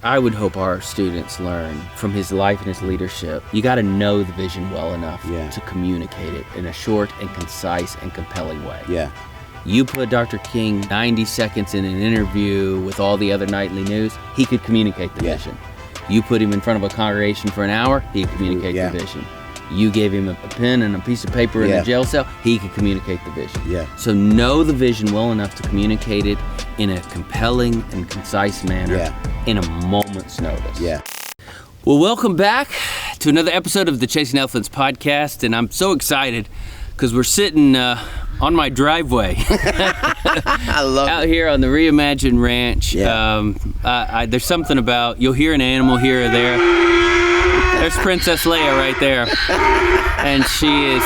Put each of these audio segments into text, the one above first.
I would hope our students learn from his life and his leadership. You got to know the vision well enough to communicate it in a short and concise and compelling way. Yeah. You put Dr. King 90 seconds in an interview with all the other nightly news, he could communicate the vision. You put him in front of a congregation for an hour, he could communicate the vision. You gave him a pen and a piece of paper in a jail cell, he could communicate the vision. Yeah. So know the vision well enough to communicate it in a compelling and concise manner in a moment's notice. Yeah. Well, welcome back to another episode of the Chasing Elephants podcast, and I'm so excited because we're sitting on my driveway I love out here on the Reimagined Ranch. Yeah. There's something about, you'll hear an animal here or there. There's Princess Leia right there. And she's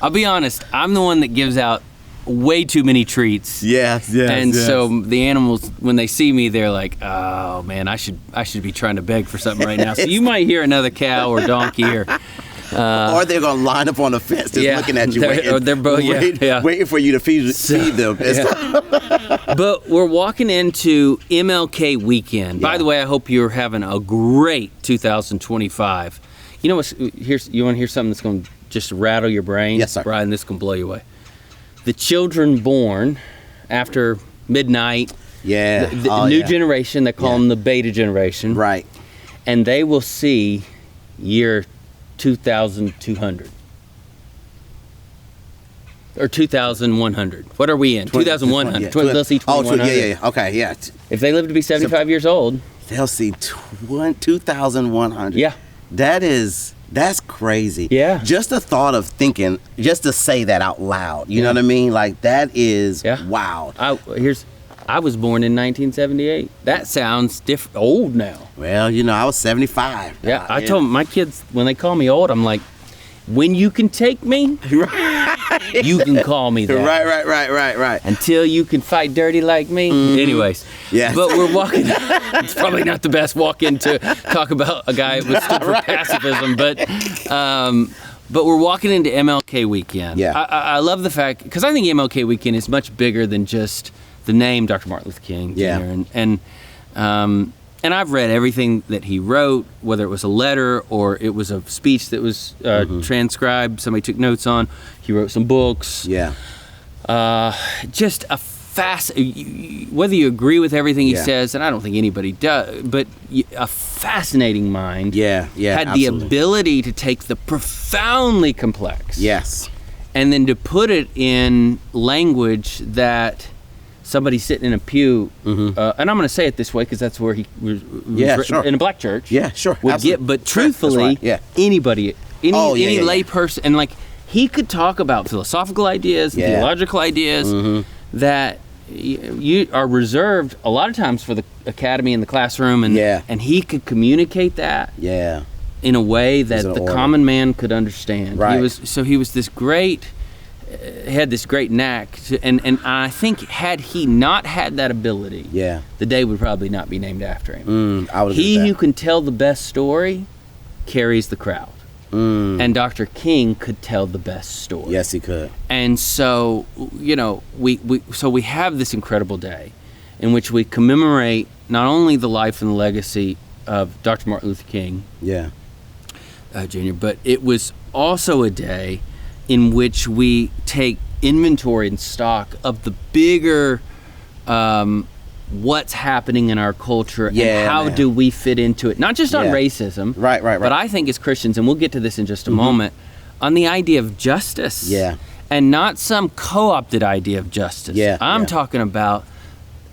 I'll be honest, I'm the one that gives out way too many treats. Yes. So the animals, when they see me, they're like, oh man, I should be trying to beg for something right now. So you might hear another cow or donkey or they're going to line up on the fence just looking at you, waiting for you to feed them. But we're walking into MLK weekend. By the way, I hope you're having a great 2025. You know what? You want to hear something that's going to just rattle your brain? Yes, sir. Brian, this can blow you away. The children born after midnight, the new generation, they call them the beta generation. Right. And they will see year 2200 or 2100. What are we in? 2100. They'll see 2100. Okay, yeah. If they live to be 75 years old, they'll see 2100. Yeah. That's crazy. Yeah. Just the thought of thinking, just to say that out loud. You know what I mean? Like, that is wow. I was born in 1978. That sounds old now. Well, I was 75. Yeah, I told my kids, when they call me old, I'm like, when you can take me, you can call me that. Right. Until you can fight dirty like me. Mm-hmm. Anyways. Yes. But we're walking, it's probably not the best walk-in to talk about a guy with stood for pacifism, but we're walking into MLK weekend. Yeah. I love the fact, because I think MLK weekend is much bigger than just the name Dr. Martin Luther King Jr. Yeah. And I've read everything that he wrote, whether it was a letter or it was a speech that was transcribed, somebody took notes on. He wrote some books. Yeah. Just a whether you agree with everything he says, and I don't think anybody does, but a fascinating mind. Yeah, had absolutely. The ability to take the profoundly complex. Yes. And then to put it in language that somebody sitting in a pew, and I'm going to say it this way because that's where he was sure. in a black church. Yeah, sure. Would get, but truthfully, anybody, any lay person, and like he could talk about philosophical ideas, theological ideas that you are reserved a lot of times for the academy and the classroom, and he could communicate that in a way that the common man could understand. Right. He was this great. Had this great knack and I think had he not had that ability, the day would probably not be named after him. He who can tell the best story carries the crowd. And Dr. King could tell the best story. Yes, he could. And so, we have this incredible day in which we commemorate not only the life and the legacy of Dr. Martin Luther King Jr., but it was also a day in which we take inventory and stock of the bigger what's happening in our culture and how do we fit into it, not just on racism, right, but I think as Christians, and we'll get to this in just a moment, on the idea of justice, and not some co-opted idea of justice. I'm talking about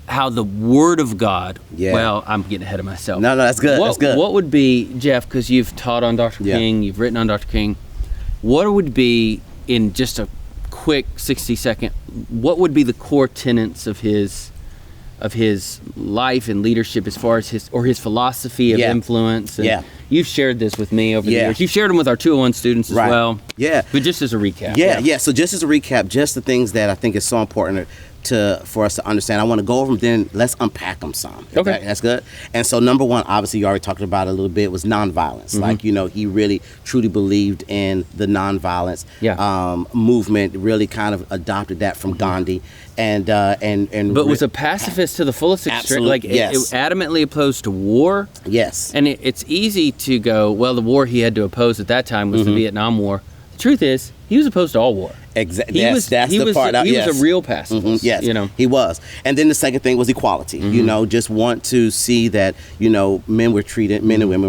how the Word of God, well, I'm getting ahead of myself. No, that's good. That's good. What would be, Jeff, because you've taught on Dr. King, you've written on Dr. King, what would be, in just a quick 60-second, what would be the core tenets of his life and leadership as far as his philosophy of influence? And you've shared this with me over the years. You've shared them with our 201 students as well. Yeah. But just as a recap. So just as a recap, just the things that I think is so important for us to understand. I want to go over them, then let's unpack them some. Okay. That's good. And so number one, obviously you already talked about it a little bit, was nonviolence. Like, he really truly believed in the nonviolence movement, really kind of adopted that from Gandhi. But was a pacifist to the fullest extreme. Like, it adamantly opposed to war. Yes. And it's easy to go, well, the war he had to oppose at that time was the Vietnam War. The truth is, he was opposed to all war. Exactly. That's the part. He was a real pacifist. Yes, he was. And then the second thing was equality. Just want to see that men and women were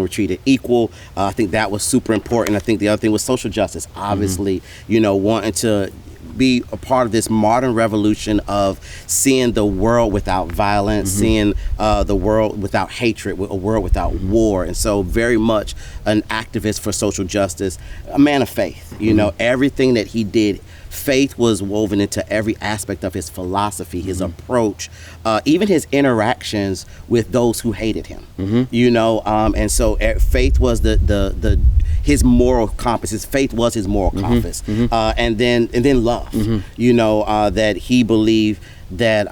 treated equal. I think that was super important. I think the other thing was social justice. Obviously, wanting to be a part of this modern revolution of seeing the world without violence, seeing the world without hatred, a world without war. And so very much an activist for social justice, a man of faith. Everything that he did, faith was woven into every aspect of his philosophy, his approach, even his interactions with those who hated him. And so faith was his moral compass. His faith was his moral compass. And then love. That he believed that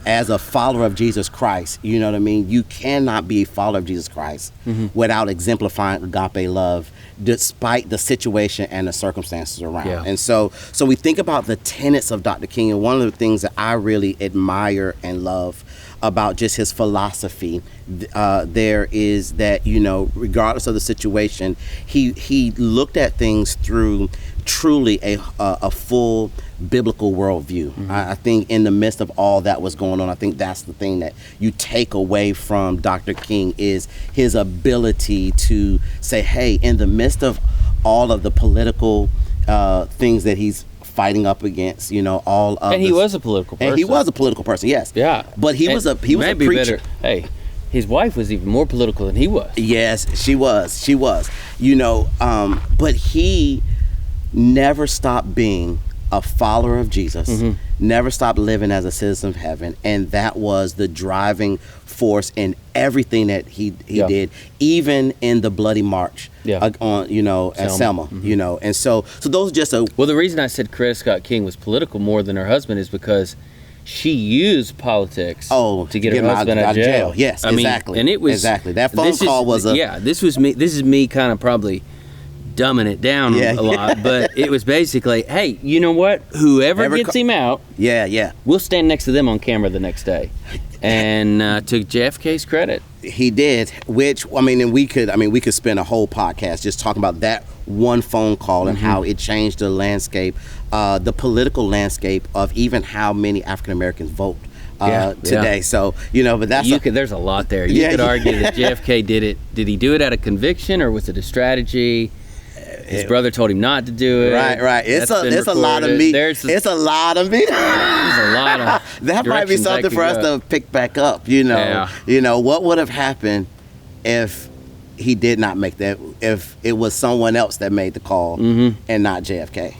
as a follower of Jesus Christ, you cannot be a follower of Jesus Christ without exemplifying agape love, despite the situation and the circumstances around. Yeah. And so we think about the tenets of Dr. King, and one of the things that I really admire and love about just his philosophy there is that, regardless of the situation, he looked at things through truly a full biblical worldview. I think in the midst of all that was going on, I think that's the thing that you take away from Dr. King is his ability to say, hey, in the midst of all of the political things that he's fighting up against, all of and he was a political person. And he was a political person, yes. Yeah. But he was a preacher. Better. Hey, his wife was even more political than he was. Yes, she was. But he never stopped being a follower of Jesus, never stopped living as a citizen of heaven, and that was the driving force in everything that he did, even in the bloody march on at Selma. And so those are just well, the reason I said Coretta Scott King was political more than her husband is because she used politics to get her husband out of jail. Yes, exactly. And it was exactly that phone call was this was me. This is me kind of probably dumbing it down a lot, but it was basically, hey, you know what? Whoever gets him out, we'll stand next to them on camera the next day. And to JFK's credit, he did. Which and we could spend a whole podcast just talking about that one phone call and how it changed the landscape, the political landscape of even how many African Americans vote today. So but there's a lot there. You could argue that JFK did it. Did he do it out of conviction, or was it a strategy? His brother told him not to do it. Right. It's a lot of meat. It's a lot of meat. There's a lot of that might be something for us to pick back up. What would have happened if he did not make that? If it was someone else that made the call and not JFK.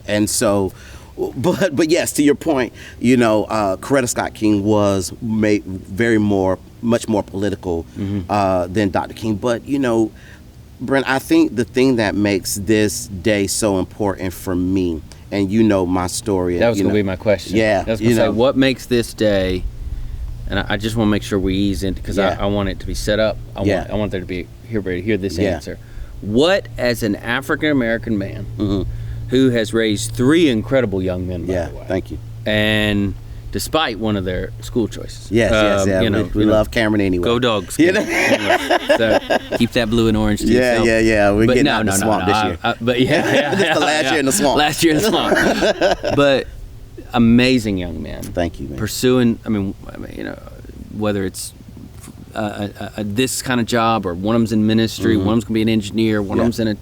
And so. But yes, to your point, Coretta Scott King was much more political than Dr. King. But Brent, I think the thing that makes this day so important for me, and my story. That was going to be my question. Yeah. I was going to say, what makes this day, and I just want to make sure we ease into, because I want it to be set up. I want there to be everybody to hear this answer. What, as an African-American man who has raised 3 incredible young men, by the way. Thank you. And despite one of their school choices. Yes. We love Cameron anyway. Go Dogs. So keep that blue and orange to yourself. Yeah. We're getting out of the swamp this year. But This is the last year in the swamp. Last year in the swamp. But amazing young man. Thank you, man. Pursuing, whether it's this kind of job, or one of them's in ministry, one of them's going to be an engineer, one of them's in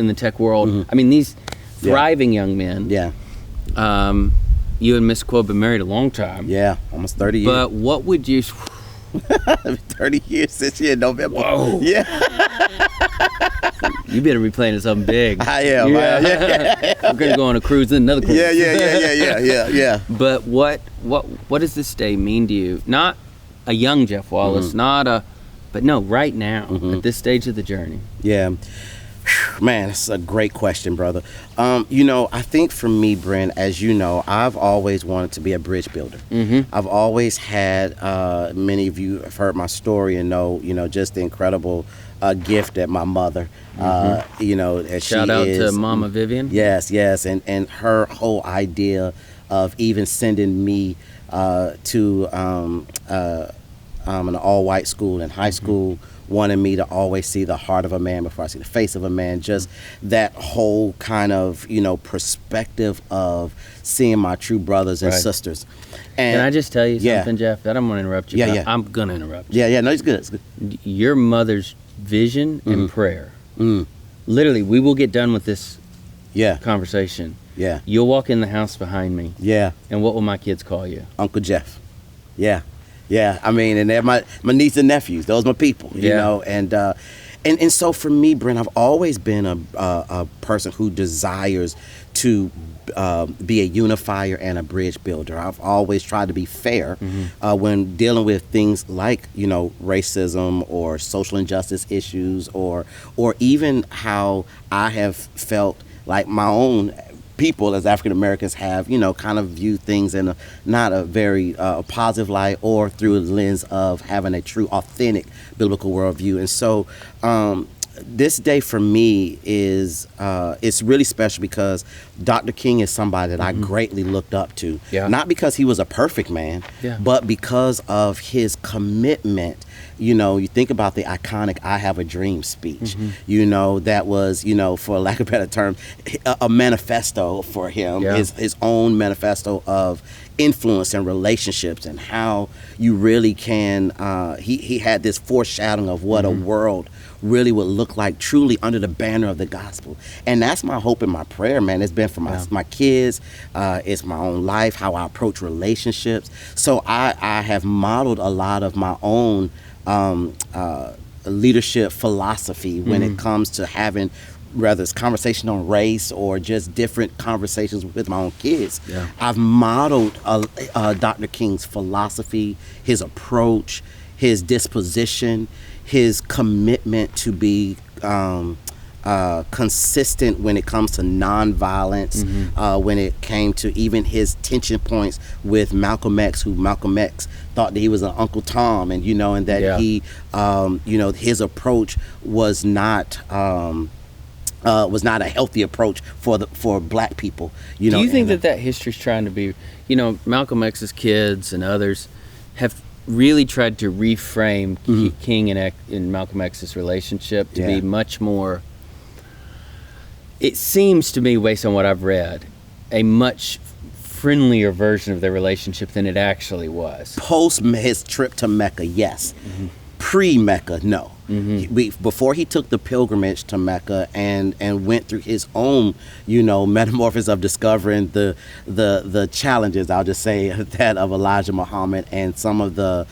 the tech world. These thriving young men. Yeah. You and Miss Quo have been married a long time. Yeah, almost 30 years. But what would you... 30 years this year in November. Whoa. Yeah. You better be playing something big. I am. Yeah. We're going to go on a cruise, then another cruise. Yeah. But what does this day mean to you? Not a young Jeff Wallace, but no, right now, at this stage of the journey. Yeah. Man, it's a great question, brother. I think for me, Brent, as you know, I've always wanted to be a bridge builder. Mm-hmm. I've always had, many of you have heard my story and know, just the incredible gift that my mother, as Shout out to Mama Vivian. Yes, and her whole idea of even sending me to an all-white school in high school, wanted me to always see the heart of a man before I see the face of a man. Just that whole kind of, perspective of seeing my true brothers and sisters. And can I just tell you something, Jeff? I don't want to interrupt you. Yeah. I'm going to interrupt you. Yeah, no, it's good. Your mother's vision and prayer. Literally, we will get done with this conversation. Yeah. You'll walk in the house behind me. Yeah. And what will my kids call you? Uncle Jeff. Yeah. Yeah, I mean, and they're my niece and nephews. Those are my people, you know. And so for me, Brent, I've always been a person who desires to be a unifier and a bridge builder. I've always tried to be fair when dealing with things like, racism or social injustice issues, or even how I have felt like my own people as African Americans have, kind of view things in not a very positive light, or through the lens of having a true, authentic biblical worldview. And so this day for me is it's really special because Dr. King is somebody that I greatly looked up to. Yeah. Not because he was a perfect man, but because of his commitment. You think about the iconic "I Have a Dream" speech, that was, for lack of a better term, a manifesto for him, his own manifesto of influence and relationships, and how you really can, he had this foreshadowing of what a world really would look like truly under the banner of the gospel. And that's my hope and my prayer, man. It's been for my kids, it's my own life, how I approach relationships. So I have modeled a lot of my own leadership philosophy when it comes to having, whether it's conversation on race or just different conversations with my own kids. Yeah. I've modeled Dr. King's philosophy, his approach, his disposition, his commitment to be consistent when it comes to nonviolence, when it came to even his tension points with Malcolm X, who Malcolm X thought that he was an Uncle Tom, and and that he, his approach was not a healthy approach for black people. Do you think that history's trying to be, Malcolm X's kids and others have really tried to reframe King and Malcolm X's relationship to be much more, it seems to me, based on what I've read, a much friendlier version of their relationship than it actually was. Post his trip to Mecca, yes. Pre-Mecca, no. Before he took the pilgrimage to Mecca and went through his own, metamorphosis of discovering the challenges, I'll just say that, of Elijah Muhammad, and some of the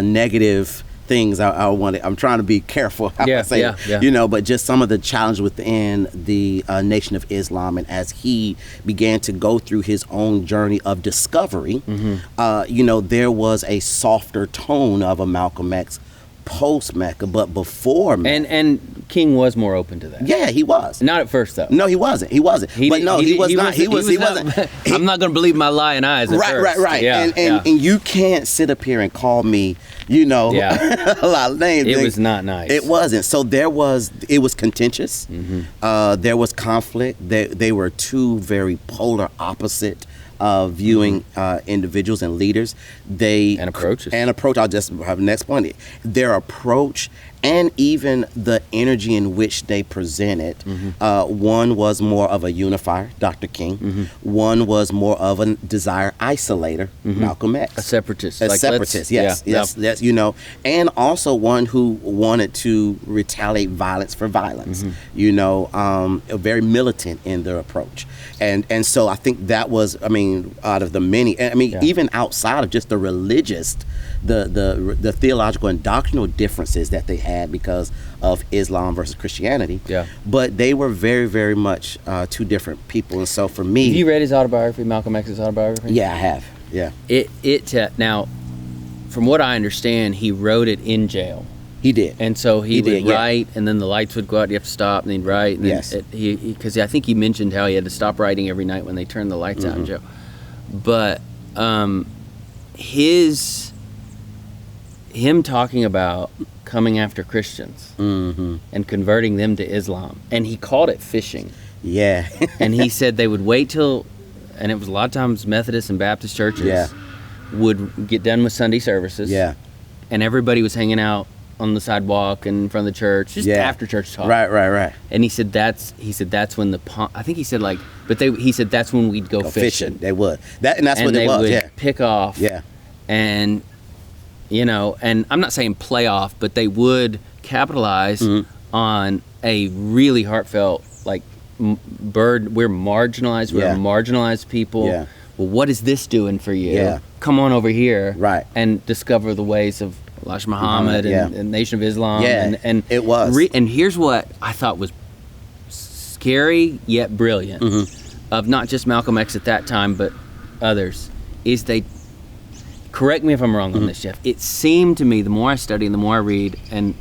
negative things I'm trying to be careful how I say it, but just some of the challenges within the Nation of Islam. And as he began to go through his own journey of discovery, there was a softer tone of a Malcolm X post Mecca, but before Mecca. And King was more open to that. Yeah, he was. Not at first, though. No, he wasn't. He wasn't. He wasn't. I'm not going to believe my lying eyes at first. Right. And you can't sit up here and call me, a lot of names. It was not nice. It wasn't. So it was contentious. There was conflict. They were two very polar opposite viewing individuals and leaders. And approaches. I'll just have the next point. Their approach and even the energy in which they presented. One was more of a unifier, Dr. King. One was more of a desire isolator, Malcolm X. A separatist. Yes, and also one who wanted to retaliate violence for violence, very militant in their approach. And so I think that was, out of the many, even outside of just the religious, the theological and doctrinal differences that they had because of Islam versus Christianity. Yeah. But they were very, very much two different people. And so for me... Have you read his autobiography, Malcolm X's autobiography? Yeah, I have. Yeah. Now, from what I understand, he wrote it in jail. He did. And so he would write, and then the lights would go out. You have to stop, and he'd write. And yes. Because I think he mentioned how he had to stop writing every night when they turned the lights out, Joe. But him talking about coming after Christians and converting them to Islam, and he called it fishing. Yeah. And he said they would wait till, and it was a lot of times Methodist and Baptist churches would get done with Sunday services. Yeah. And everybody was hanging out on the sidewalk and in front of the church, just after church talk. Right. And he said that's when the I think he said he said that's when we'd go fishing. They would. That's what it was. And they would pick off. Yeah. And and I'm not saying play off, but they would capitalize on a really heartfelt we're marginalized. We're marginalized people. Yeah. Well, what is this doing for you? Yeah. Come on over here. Right. And discover the ways of Elijah Muhammad and Nation of Islam. Yeah. And it was. And here's what I thought was scary yet brilliant of not just Malcolm X at that time, but others, is they, correct me if I'm wrong on this, Jeff, it seemed to me, the more I study and the more I read, and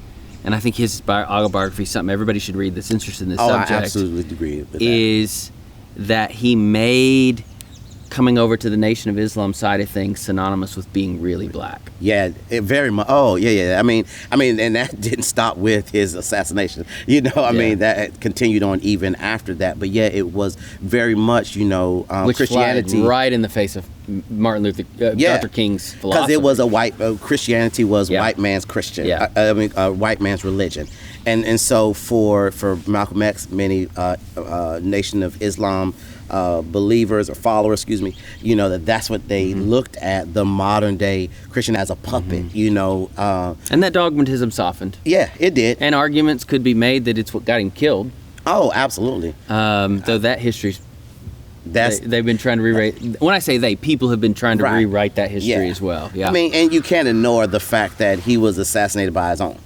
I think his autobiography is something everybody should read that's interested in this subject. I absolutely agree with that. Is that he made coming over to the Nation of Islam side of things synonymous with being really black. Yeah, it very much. Oh, yeah. I mean, and that didn't stop with his assassination. I mean, that continued on even after that. But yeah, it was very much, which Christianity right in the face of Martin Luther, Dr. King's philosophy. Because it was Christianity was white man's Christian. Yeah. White man's religion, and so for Malcolm X, many Nation of Islam believers or followers, that's what they looked at the modern day Christian as a puppet, and that dogmatism softened. Yeah, it did. And arguments could be made that it's what got him killed. Oh, absolutely. Though that history's they've been trying to rewrite. When I say people have been trying to rewrite that history as well. Yeah. I mean, and you can't ignore the fact that he was assassinated by his own.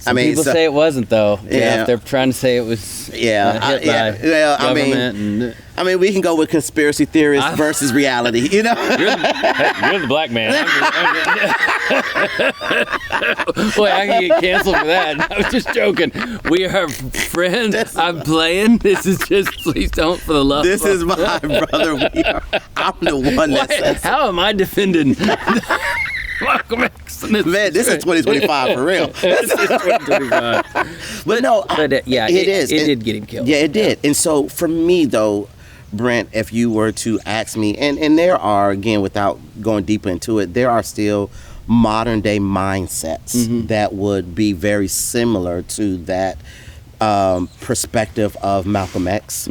People say it wasn't, though. Yeah, they're trying to say it was. I mean, we can go with conspiracy theorists versus reality. You're the black man. Boy, I can get canceled for that. I was just joking. We are friends. I'm playing. This is just, please don't, for the love. This is my brother. I'm the one that says. How am I defending? Malcolm X. Man, this is 2025 for real. This is 2025. But no, it is. It did get him killed. Yeah, it did. And so for me, though, Brent, if you were to ask me, and there are, again, without going deeper into it, there are still modern day mindsets that would be very similar to that perspective of Malcolm X.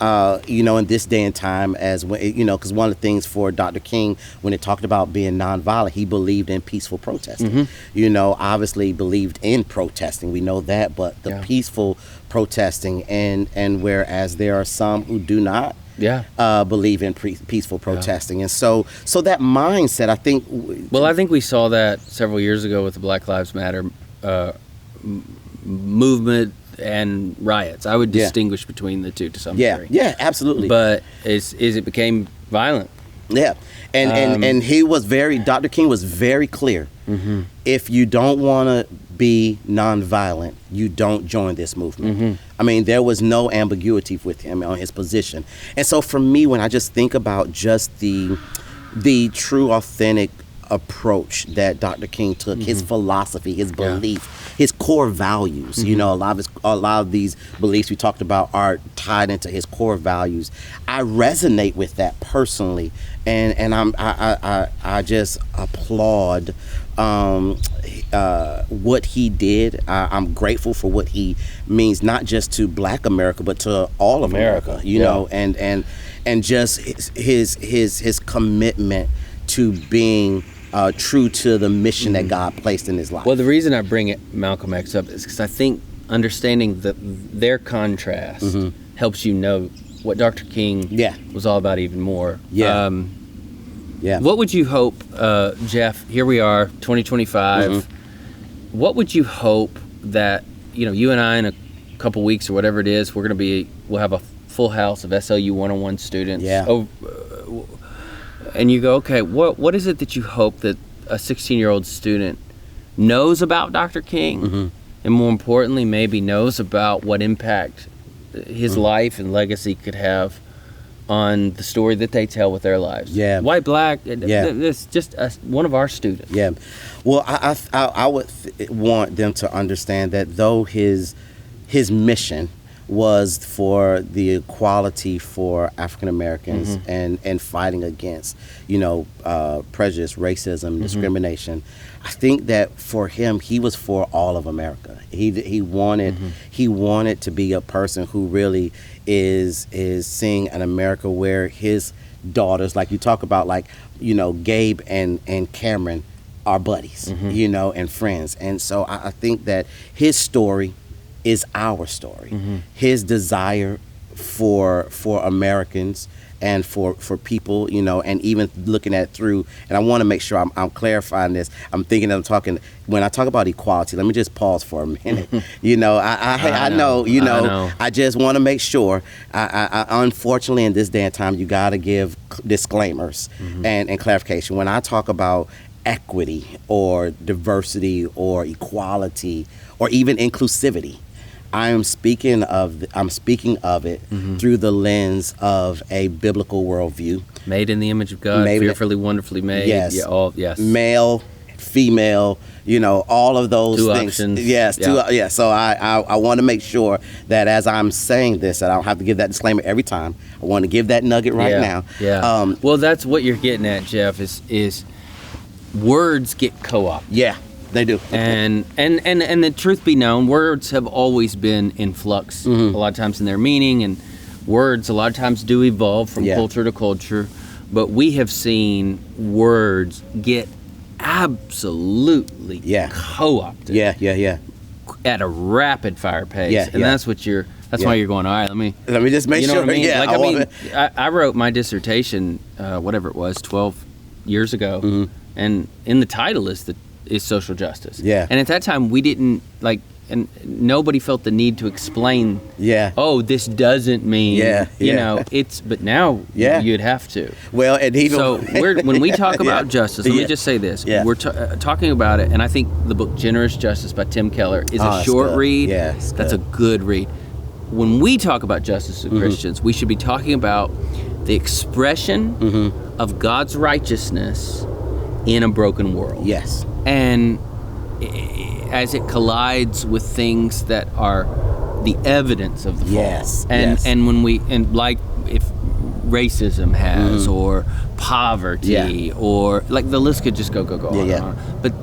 In this day and time, as because one of the things for Dr. King, when it talked about being nonviolent, he believed in peaceful protesting. Obviously believed in protesting. We know that, but the peaceful protesting, and whereas there are some who do not believe in peaceful protesting, and so that mindset, I think. Well, I think we saw that several years ago with the Black Lives Matter movement and riots. I would distinguish between the two to some degree. Yeah, absolutely. But it became violent. Yeah, and he was Dr. King was very clear. If you don't want to be nonviolent, you don't join this movement. I mean, there was no ambiguity with him on his position. And so for me, when I just think about just the true, authentic approach that Dr. King took, his philosophy, his belief, his core values, a lot of these beliefs we talked about are tied into his core values. I resonate with that personally, and I just applaud what he did. I'm grateful for what he means, not just to Black America, but to all of America, and just his commitment to being true to the mission that God placed in his life. Well, the reason I bring Malcolm X up is because I think understanding their contrast helps you know what Dr. King was all about even more. What would you hope, Jeff, here we are, 2025, what would you hope that, you and I in a couple weeks or whatever it is, we'll have a full house of SLU 101 students. And you go, okay, what is it that you hope that a 16-year-old student knows about Dr. King, and more importantly, maybe knows about what impact his life and legacy could have on the story that they tell with their lives. Yeah. White, black, it's just one of our students. Yeah. Well, I would want them to understand that though his mission was for the equality for African Americans and fighting against, prejudice, racism, discrimination. I think that for him, he was for all of America. He wanted to be a person who really is seeing an America where his daughters, like you talk about, Gabe and Cameron are buddies, and friends. And so I think that his story is our story. His desire for Americans and for people, and even looking at it through, and I want to make sure I'm clarifying this. I'm thinking I'm talking, when I talk about equality, let me just pause for a minute. I know, I just want to make sure, I unfortunately in this day and time, you got to give disclaimers and clarification. When I talk about equity or diversity or equality or even inclusivity, I'm speaking of it through the lens of a biblical worldview. Made in the image of God, fearfully, wonderfully made. Yes. Yeah, yes. Male, female, all of those two things. Options. Yes, yeah. So I want to make sure that as I'm saying this, that I don't have to give that disclaimer every time. I want to give that nugget now. Yeah. Well, that's what you're getting at, Jeff, is words get co-opted. Yeah. They do. And the truth be known, words have always been in flux a lot of times in their meaning, and words a lot of times do evolve from culture to culture, but we have seen words get absolutely co-opted. Yeah. At a rapid fire pace. That's what that's why you're going, all right, let me just make sure. What I mean? Yeah, I wrote my dissertation, whatever it was, 12 years ago, and in the title is social justice. Yeah. And at that time, we didn't, and nobody felt the need to explain, oh, this doesn't mean, but now you'd have to. Well, and even... So when we talk about justice, let me just say this. We're talking about it, and I think the book Generous Justice by Tim Keller is a short read. Yes, that's a good read. When we talk about justice as Christians, we should be talking about the expression of God's righteousness in a broken world. Yes. And as it collides with things that are the evidence of the fall. And when if racism has or poverty or the list could just go on. But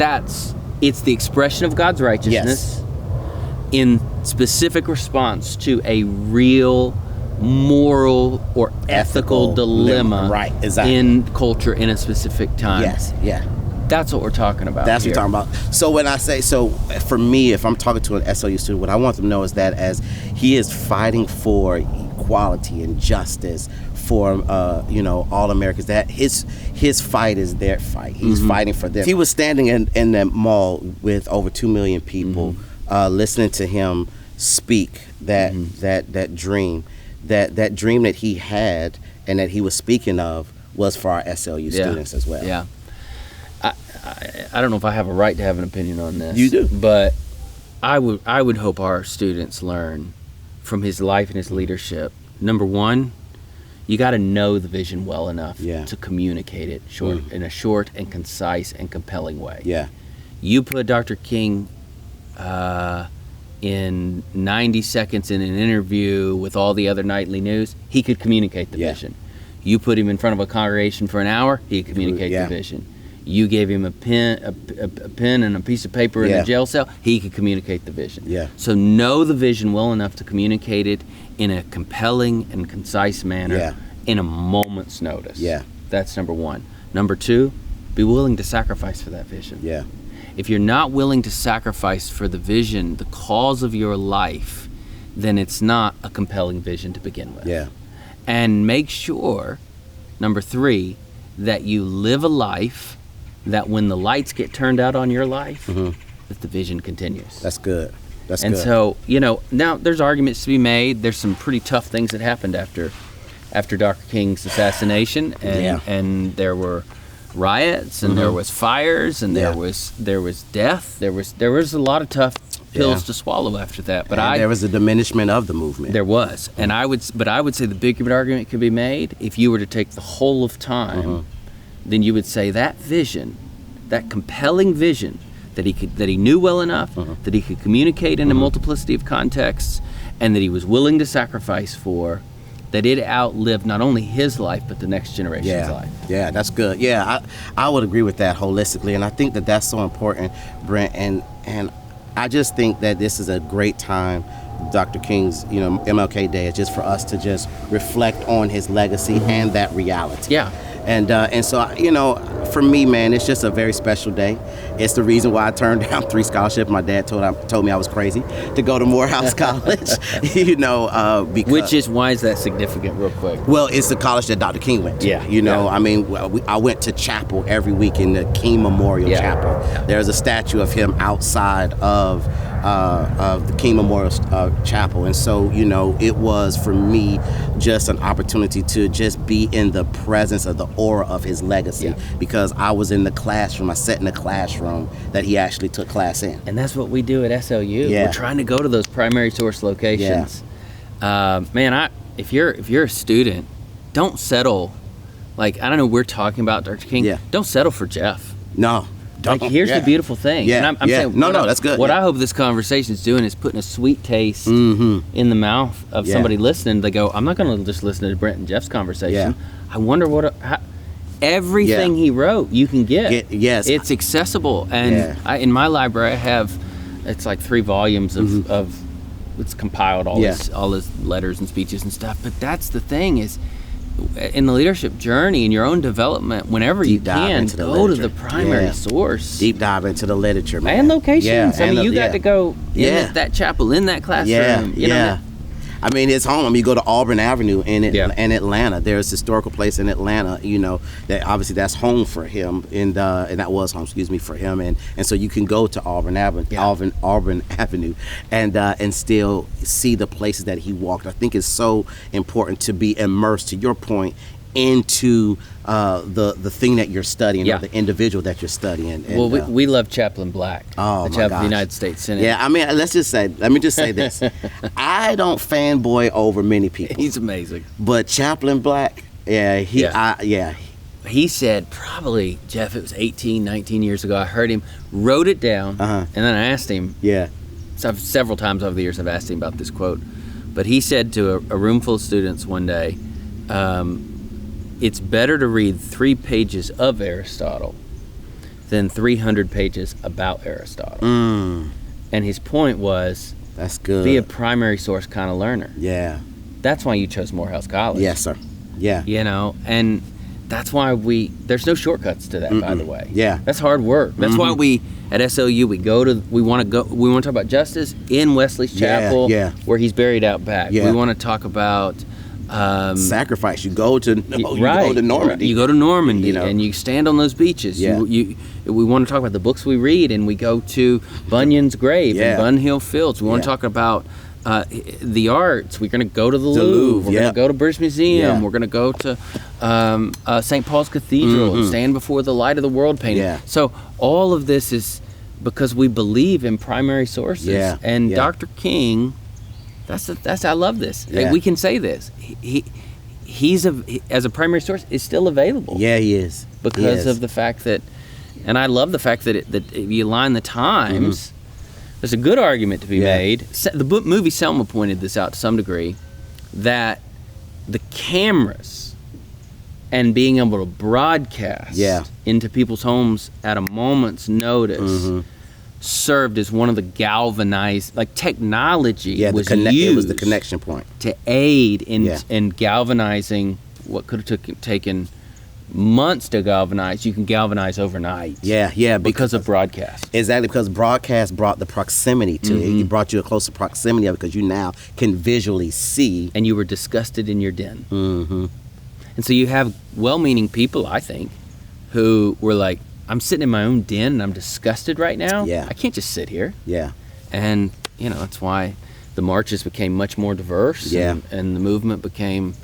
it's the expression of God's righteousness in specific response to a real moral or ethical dilemma in culture in a specific time. That's what we're talking about. That's what we're talking about. So when I say, for me, if I'm talking to an SLU student, what I want them to know is that as he is fighting for equality and justice for all Americans, that his fight is their fight. He's fighting for them. He was standing in that mall with over 2 million people, listening to him speak that dream. That dream that he had and that he was speaking of was for our SLU students as well. Yeah. I don't know if I have a right to have an opinion on this. You do. But I would hope our students learn from his life and his leadership. Number one, you got to know the vision well enough to communicate it in a short and concise and compelling way. Yeah. You put Dr. King in 90 seconds in an interview with all the other nightly news, he could communicate the vision. You put him in front of a congregation for an hour, he could communicate the vision. You gave him a pen and a piece of paper in a jail cell, he could communicate the vision. Yeah. So know the vision well enough to communicate it in a compelling and concise manner in a moment's notice. Yeah. That's number one. Number two, be willing to sacrifice for that vision. Yeah. If you're not willing to sacrifice for the vision, the cause of your life, then it's not a compelling vision to begin with. Yeah. And make sure, number three, that you live a life that when the lights get turned out on your life, that the vision continues. That's good. And so, now there's arguments to be made. There's some pretty tough things that happened after Dr. King's assassination, and there were riots, and there was fires, and there was death. There was a lot of tough pills to swallow after that. But there was a diminishment of the movement. There was, and I would say the bigger argument could be made if you were to take the whole of time. Then you would say that vision, that compelling vision that he knew well enough, that he could communicate in a multiplicity of contexts, and that he was willing to sacrifice for, that it outlived not only his life but the next generation's life. Yeah, that's good. Yeah, I would agree with that holistically, and I think that that's so important, Brent. And I just think that this is a great time. Dr. King's, MLK Day is just for us to just reflect on his legacy and that reality. Yeah. And so, for me, man, it's just a very special day. It's the reason why I turned down 3 scholarships. My dad told me I was crazy to go to Morehouse College, because... Which is, why is that significant, real quick? Well, it's the college that Dr. King went to. Yeah. I mean, I went to chapel every week in the King Memorial Chapel. Yeah. There's a statue of him outside of the King Memorial Chapel. And so, it was, for me, just an opportunity to just be in the presence of the aura of his legacy, because I was in the classroom. I sat in the classroom that he actually took class in. And that's what we do at SLU. We're trying to go to those primary source locations. Man, if you're a student, don't settle. Like, I don't know, we're talking about Dr. King. Yeah. Don't settle for Jeff. No. Like, here's the beautiful thing. Yeah. And I'm saying, no, that's good. What I hope this conversation is doing is putting a sweet taste in the mouth of somebody listening. They go, I'm not going to just listen to Brent and Jeff's conversation. I wonder everything he wrote you can get. Yes. It's accessible. And in my library, I have, it's like 3 volumes of it's compiled all his letters and speeches and stuff. But that's the thing is, in the leadership journey, in your own development, whenever you can, go to the primary source. Deep dive into the literature, man. And locations. I mean, you got to go in that chapel, in that classroom. You know? I mean, it's home. I mean, you go to Auburn Avenue in Atlanta. There's a historical place in Atlanta, that obviously that's home for him, and that was home, for him. And so you can go to Auburn Avenue, Auburn Avenue, and still see the places that he walked. I think it's so important to be immersed, to your point, into the thing that you're studying, or the individual that you're studying. And, we love Chaplain Black, the chaplain of the United States Senate. Yeah, I mean, let me just say this. I don't fanboy over many people. He's amazing. But Chaplain Black, he said, probably, Jeff, it was 18, 19 years ago, I heard him, wrote it down, and then I asked him. So several times over the years I've asked him about this quote. But he said to a room full of students one day, it's better to read 3 pages of Aristotle than 300 pages about Aristotle. And his point was, that's good. Be a primary source kind of learner. Yeah. That's why you chose Morehouse College. Yes, sir. Yeah. And that's why there's no shortcuts to that, by the way. Yeah. That's hard work. That's why we, at SLU, we want to talk about justice in Wesley's Chapel, where he's buried out back. We want to talk about sacrifice. You go to Normandy. You go to Normandy, and you stand on those beaches. We want to talk about the books we read, and we go to Bunyan's grave and Bun Hill Fields. We want to talk about the arts. We're going to go to the Louvre. We're going to go to British Museum. We're going to go to St. Paul's Cathedral and stand before the Light of the World painting. So all of this is because we believe in primary sources. And Dr. King, that's I love this. Like, we can say this. He's as a primary source is still available. Yeah, he is. Because of the fact that, and I love the fact that if you align the times, there's a good argument to be made. The movie Selma pointed this out to some degree, that the cameras and being able to broadcast into people's homes at a moment's notice served as one of the galvanized, like, technology was used. It was the connection point to aid in galvanizing what could have taken months to galvanize. You can galvanize overnight. Because of broadcast. Exactly, because broadcast brought the proximity to it. It brought you a closer proximity of it, because you now can visually see. And you were disgusted in your den. And so you have well-meaning people, I think, who were like, I'm sitting in my own den and I'm disgusted right now. I can't just sit here. And, that's why the marches became much more diverse. And the movement became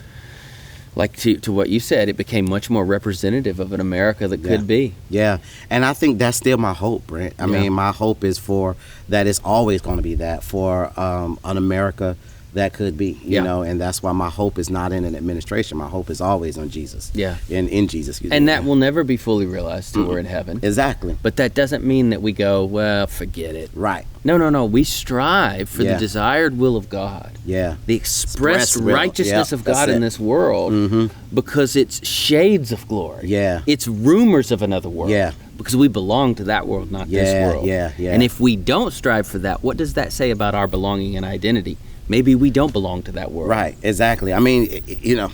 like to what you said, it became much more representative of an America that could be. Yeah, and I think that's still my hope, Brent. I mean, my hope is for that it's always going to be that for an America that could be, you know, and that's why my hope is not in an administration. My hope is always on Jesus. Yeah. In Jesus. And that will never be fully realized till we're in heaven. Exactly. But that doesn't mean that we go, well, forget it. Right. No. We strive for the desired will of God. Yeah. The expressed righteousness of God in this world because it's shades of glory. Yeah. It's rumors of another world. Yeah. Because we belong to that world, not this world. Yeah. And if we don't strive for that, what does that say about our belonging and identity? Maybe we don't belong to that world. Right, exactly. I mean, you know,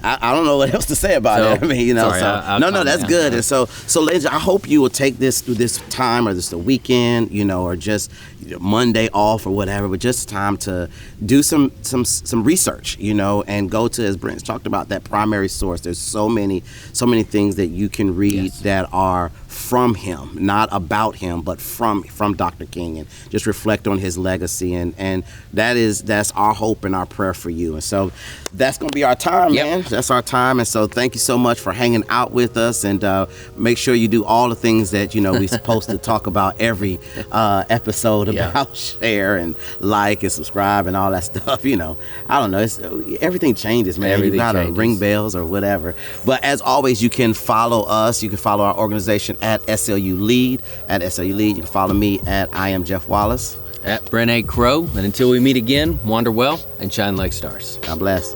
I don't know what else to say about it. I mean, you know, sorry, no, that's good. And so, ladies, I hope you will take this time, or this weekend, you know, or just Monday off or whatever, but just time to do some research, you know, and go to, as Brent's talked about, that primary source. There's so many things that you can read that are from him, not about him, but from Dr. King, and just reflect on his legacy, and that's our hope and our prayer for you. And so that's gonna be our time, man. That's our time. And so thank you so much for hanging out with us, and make sure you do all the things that we're supposed to talk about every episode about share and like and subscribe and all that stuff. You know, I don't know, everything changes, man. You gotta ring bells or whatever. But as always, you can follow us, you can follow our organization at SLU Lead. You can follow me at I am Jeff Wallace. At Brent Crowe. And until we meet again, wander well and shine like stars. God bless.